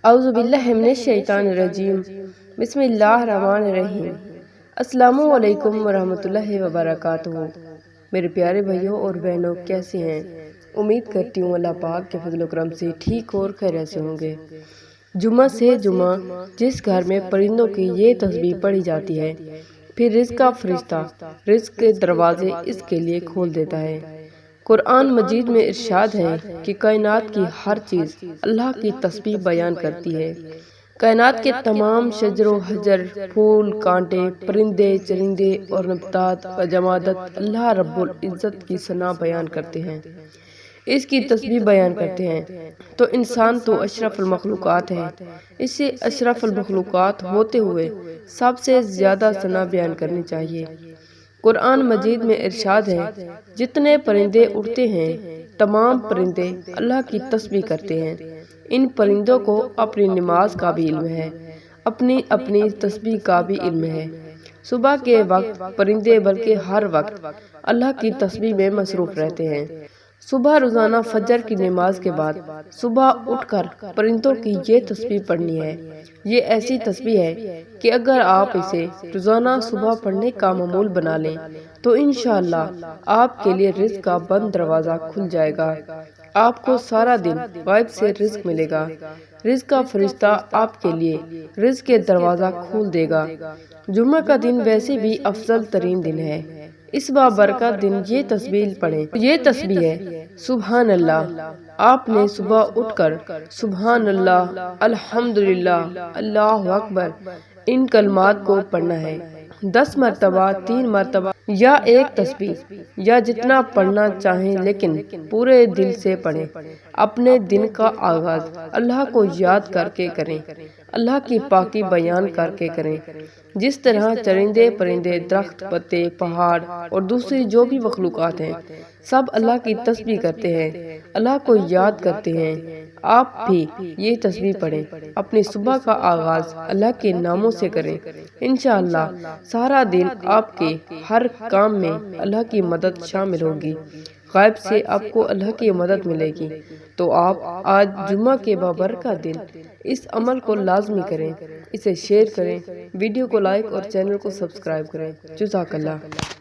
اعوذ باللہ من الشیطان الرجیم بسم اللہ الرحمن الرحیم۔ السلام علیکم ورحمۃ اللہ وبرکاتہ۔ میرے پیارے بھائیوں اور بہنوں، کیسے ہیں؟ امید کرتی ہوں اللہ پاک کے فضل و کرم سے ٹھیک اور خیریت سے ہوں گے۔ جمعہ سے جمعہ جس گھر میں پرندوں کی یہ تسبیح پڑھی جاتی ہے، پھر رزق کا فرشتہ رزق کے دروازے اس کے لیے کھول دیتا ہے۔ قرآن مجید میں ارشاد ہے کہ کائنات کی ہر چیز اللہ کی تسبیح بیان کرتی ہے۔ کائنات کے تمام شجر و حجر، پھول، کانٹے، پرندے، چرندے اور نباتات و جمادات اللہ رب العزت کی ثنا بیان کرتے ہیں، اس کی تسبیح بیان کرتے ہیں۔ تو انسان تو اشرف المخلوقات ہے، اسے اشرف المخلوقات ہوتے ہوئے سب سے زیادہ ثنا بیان کرنی چاہیے۔ قرآن مجید میں ارشاد ہے، جتنے پرندے اڑتے ہیں تمام پرندے اللہ کی تسبیح کرتے ہیں۔ ان پرندوں کو اپنی نماز کا بھی علم ہے، اپنی تسبیح کا بھی علم ہے۔ صبح کے وقت پرندے بلکہ ہر وقت اللہ کی تسبیح میں مصروف رہتے ہیں۔ صبح روزانہ فجر کی نماز کے بعد صبح اٹھ کر پرندوں کی یہ تسبیح پڑھنی ہے۔ یہ ایسی تسبیح ہے کہ اگر آپ اسے روزانہ صبح پڑھنے کا معمول بنا لیں تو انشاءاللہ آپ کے لیے رزق کا بند دروازہ کھل جائے گا۔ آپ کو سارا دن غیب سے رزق ملے گا۔ رزق کا فرشتہ آپ کے لیے رزق کے دروازہ کھول دے گا۔ جمعہ کا دن ویسے بھی افضل ترین دن ہے۔ اس بابرکت دن یہ تسبیح پڑھیں۔ یہ تسبیح ہے سبحان اللہ۔ آپ نے صبح اٹھ کر سبحان اللہ، الحمدللہ، اللہ اکبر ان کلمات کو پڑھنا ہے 10 مرتبہ، 3 مرتبہ یا ایک تسبیح، یا جتنا پڑھنا چاہیں، لیکن پورے دل سے پڑھیں۔ اپنے دن کا آغاز اللہ کو یاد کر کے کریں، اللہ کی پاکی بیان کر کے کریں۔ جس طرح چرندے، پرندے، درخت، پتے، پہاڑ اور دوسری جو بھی مخلوقات ہیں، سب اللہ کی تسبیح کرتے ہیں، اللہ کو یاد کرتے ہیں۔ آپ بھی یہ تسبیح پڑھیں، اپنی صبح کا آغاز اللہ کے ناموں سے کریں۔ انشاءاللہ سارا دن آپ کے ہر کام میں اللہ کی مدد شامل ہوگی، غیب سے آپ کو اللہ کی مدد ملے گی۔ تو آپ آج جمعہ کے بابرکت دن اس عمل کو لازمی کریں، اسے شیئر کریں، ویڈیو کو لائک اور چینل کو سبسکرائب کریں۔ جزاک اللہ۔